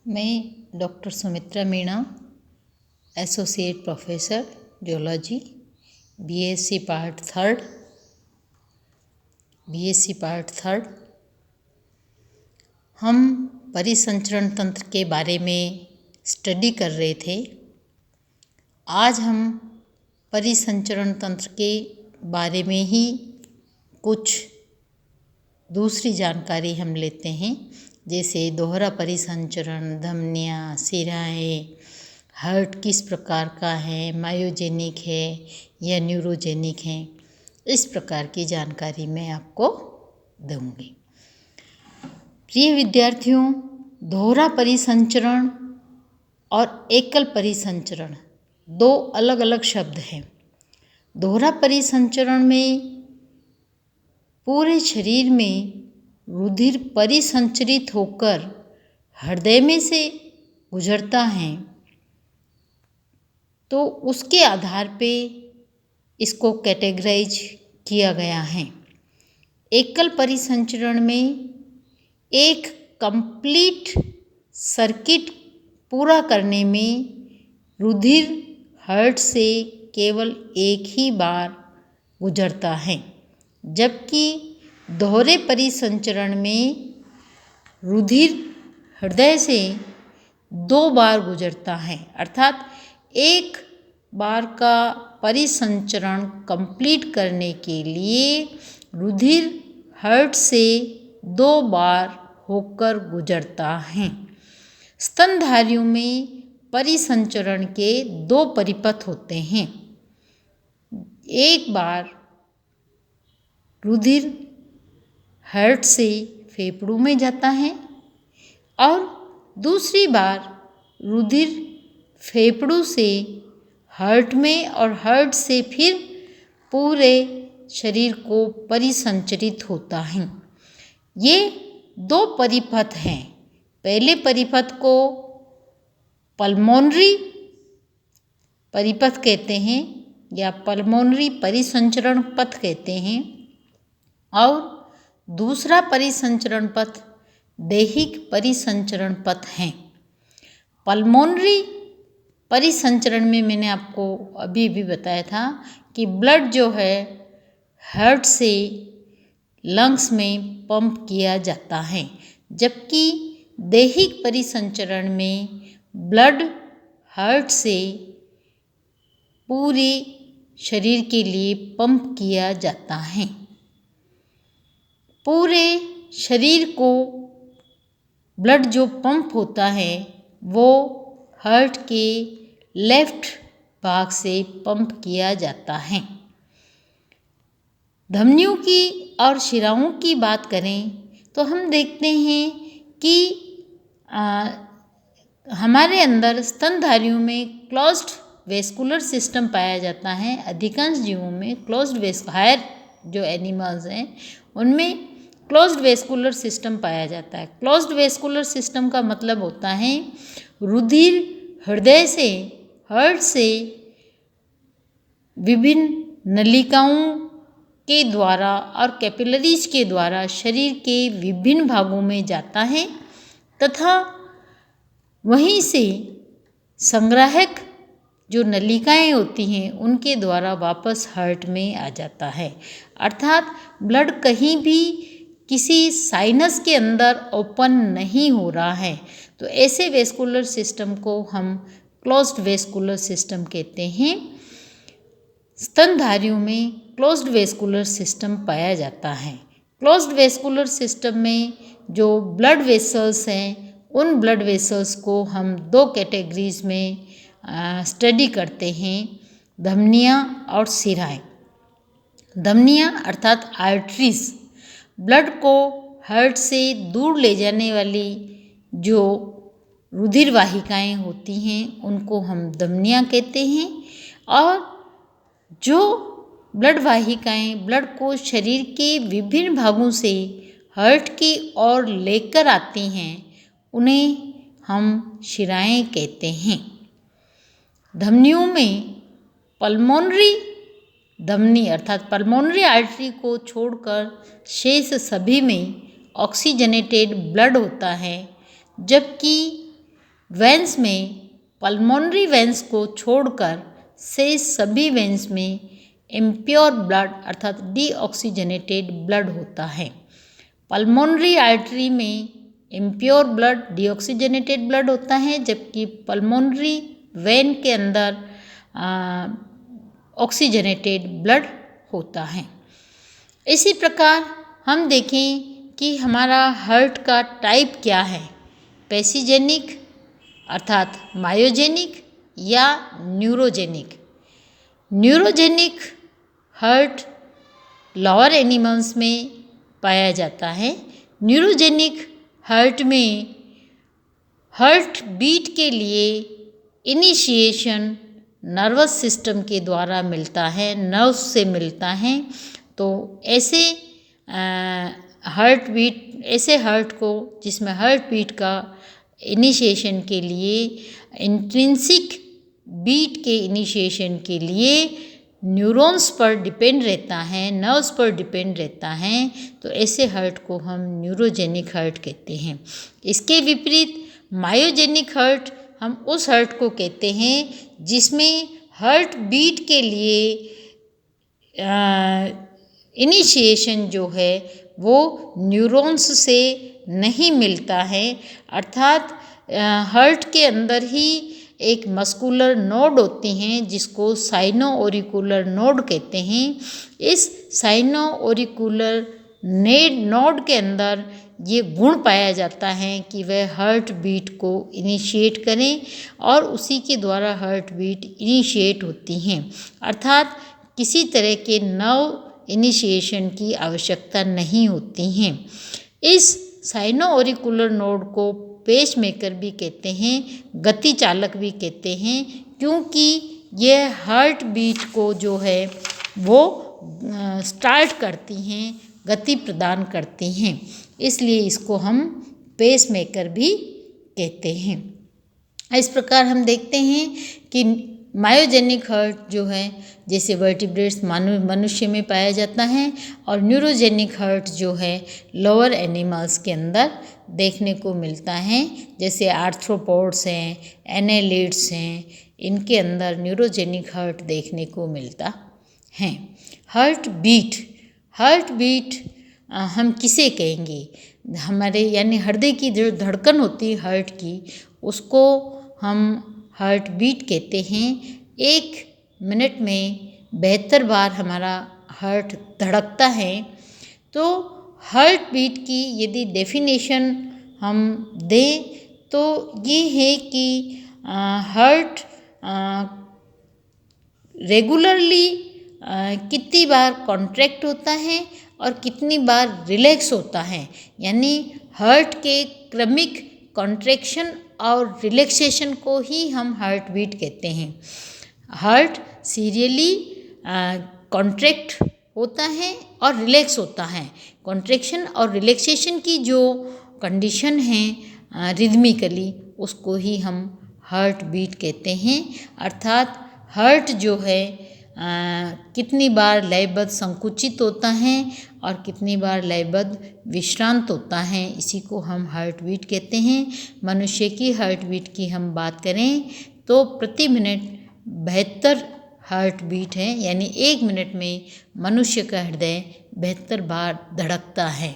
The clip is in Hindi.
मैं doctor Sumitra Meena, associate professor geology, BSc part third. हम परिसंचरण तंत्र के बारे में स्टडी कर रहे थे। आज हम परिसंचरण तंत्र के बारे में ही कुछ दूसरी जानकारी हम लेते हैं, जैसे दोहरा परिसंचरण, धमनियाँ, शिराएँ, हार्ट किस प्रकार का है, मायोजेनिक है या न्यूरोजेनिक है, इस प्रकार की जानकारी मैं आपको दूंगी। प्रिय विद्यार्थियों, दोहरा परिसंचरण और एकल परिसंचरण दो अलग अलग शब्द हैं। दोहरा परिसंचरण में पूरे शरीर में रुधिर परिसंचरित होकर हृदय में से गुजरता है, तो उसके आधार पे इसको कैटेगराइज किया गया है। एकल परिसंचरण में एक कंप्लीट सर्किट पूरा करने में रुधिर हार्ट से केवल एक ही बार गुजरता है, जबकि दोहरे परिसंचरण में रुधिर हृदय से 2 बार गुजरता है। अर्थात एक बार का परिसंचरण कंप्लीट करने के लिए रुधिर हार्ट से 2 बार होकर गुजरता है। स्तनधारियों में परिसंचरण के 2 परिपथ होते हैं। एक बार रुधिर हार्ट से फेफड़ों में जाता है और दूसरी बार रुधिर फेफड़ों से हार्ट में और हार्ट से फिर पूरे शरीर को परिसंचरित होता है। ये 2 परिपथ हैं। पहले परिपथ को पल्मोनरी परिपथ कहते हैं या पल्मोनरी परिसंचरण पथ कहते हैं, और दूसरा परिसंचरण पथ दैहिक परिसंचरण पथ है। पल्मोनरी परिसंचरण में मैंने आपको अभी भी बताया था कि ब्लड जो है हार्ट से लंग्स में पंप किया जाता है, जबकि दैहिक परिसंचरण में ब्लड हार्ट से पूरे शरीर के लिए पंप किया जाता है। पूरे शरीर को ब्लड जो पंप होता है वो हार्ट के लेफ्ट भाग से पंप किया जाता है। धमनियों की और शिराओं की बात करें तो हम देखते हैं कि हमारे अंदर स्तनधारियों में क्लोज्ड वेस्कुलर सिस्टम पाया जाता है। अधिकांश जीवों में हायर जो एनिमल्स हैं उनमें क्लोज्ड वेस्कुलर सिस्टम पाया जाता है। क्लोज्ड वेस्कुलर सिस्टम का मतलब होता है रुधिर हृदय से हार्ट से विभिन्न नलिकाओं के द्वारा और कैपिलरीज के द्वारा शरीर के विभिन्न भागों में जाता है तथा वहीं से संग्राहक जो नलिकाएं होती हैं उनके द्वारा वापस हार्ट में आ जाता है। अर्थात ब्लड कहीं भी किसी साइनस के अंदर ओपन नहीं हो रहा है, तो ऐसे वेस्कुलर सिस्टम को हम क्लोज्ड वेस्कुलर सिस्टम कहते हैं। स्तनधारियों में क्लोज्ड वेस्कुलर सिस्टम पाया जाता है। क्लोज्ड वेस्कुलर सिस्टम में जो ब्लड वेसल्स हैं उन ब्लड वेसल्स को हम 2 कैटेगरीज में स्टडी करते हैं, धमनियाँ और शिराएँ। धमनियाँ अर्थात आर्टरीज, ब्लड को हार्ट से दूर ले जाने वाली जो रुधिर वाहिकाएँ होती हैं उनको हम धमनियाँ कहते हैं, और जो ब्लड वाहिकाएँ ब्लड को शरीर के विभिन्न भागों से हार्ट की ओर लेकर आती हैं उन्हें हम शिराएँ कहते हैं। धमनियों में पल्मोनरी धमनी अर्थात पल्मोनरी आर्टरी को छोड़कर शेष सभी में ऑक्सीजनेटेड ब्लड होता है, जबकि वेन्स में पल्मोनरी वेन्स को छोड़कर से सभी वेन्स में इम्प्योर ब्लड अर्थात डीऑक्सीजनेटेड ब्लड होता है। पल्मोनरी आर्टरी में इम्प्योर ब्लड डीऑक्सीजनेटेड ब्लड होता है, जबकि पल्मोनरी वेन के अंदर ऑक्सीजनेटेड ब्लड होता है। इसी प्रकार हम देखें कि हमारा हार्ट का टाइप क्या है, पैसिजेनिक अर्थात मायोजेनिक या neurogenic. Neurogenic heart lower animals में पाया जाता है। न्यूरोजेनिक हार्ट में हार्ट बीट के लिए इनिशिएशन नर्वस सिस्टम के द्वारा मिलता है, नर्व्स से मिलता है। तो ऐसे हार्ट को जिसमें हार्ट बीट का इनिशिएशन के लिए इंट्रिंसिक बीट के इनिशिएशन के लिए न्यूरॉन्स पर डिपेंड रहता है, नर्व्स पर डिपेंड रहता है, तो ऐसे हार्ट को हम न्यूरोजेनिक हार्ट कहते हैं। इसके विपरीत मायोजेनिक हार्ट हम उस हार्ट को कहते हैं जिसमें हार्ट बीट के लिए इनिशिएशन जो है वो न्यूरॉन्स से नहीं मिलता है, अर्थात हार्ट के अंदर ही एक मस्कुलर नोड होती हैं जिसको साइनो ऑरिकुलर नोड कहते हैं। इस साइनो ऑरिकुलर नोड के अंदर ये गुण पाया जाता है कि वह हार्ट बीट को इनिशिएट करें और उसी के द्वारा हार्ट बीट इनिशिएट होती हैं, अर्थात किसी तरह के नव इनिशिएशन की आवश्यकता नहीं होती हैं। इस साइनो ऑरिकुलर नोड को पेस मेकर भी कहते हैं, गति चालक भी कहते हैं, क्योंकि यह हार्ट बीट को जो है वो स्टार्ट करती हैं, गति प्रदान करती हैं, इसलिए इसको हम पेस मेकर भी कहते हैं। इस प्रकार हम देखते हैं कि मायोजेनिक हार्ट जो है जैसे वर्टिब्रेट्स मनुष्य में पाया जाता है और न्यूरोजेनिक हार्ट जो है लोअर एनिमल्स के अंदर देखने को मिलता है, जैसे आर्थ्रोपोड्स हैं, एनेलिड्स हैं, इनके अंदर न्यूरोजेनिक हार्ट देखने को मिलता है। हार्ट बीट हम किसे कहेंगे, हमारे यानी हृदय की जो धड़कन होती है हार्ट की, उसको हम हार्ट बीट कहते हैं। 1 मिनट में 72 बार हमारा हार्ट धड़कता है। तो हार्ट बीट की यदि डेफिनेशन हम दें तो ये है कि हार्ट रेगुलरली कितनी बार कॉन्ट्रैक्ट होता है और कितनी बार रिलैक्स होता है, यानी हार्ट के क्रमिक कॉन्ट्रैक्शन और रिलैक्सेशन को ही हम हार्ट बीट कहते हैं। हार्ट सीरियली कॉन्ट्रैक्ट होता है और रिलैक्स होता है। कॉन्ट्रैक्शन और रिलैक्सेशन की जो कंडीशन है रिदमिकली, उसको ही हम हार्ट बीट कहते हैं, अर्थात हार्ट जो है कितनी बार लयबद्ध संकुचित होता है और कितनी बार लयबद्ध विश्रांत होता है, इसी को हम हार्ट बीट कहते हैं। मनुष्य की हार्ट बीट की हम बात करें तो प्रति मिनट 72 हार्ट बीट है, यानी 1 मिनट में मनुष्य का हृदय 72 बार धड़कता है।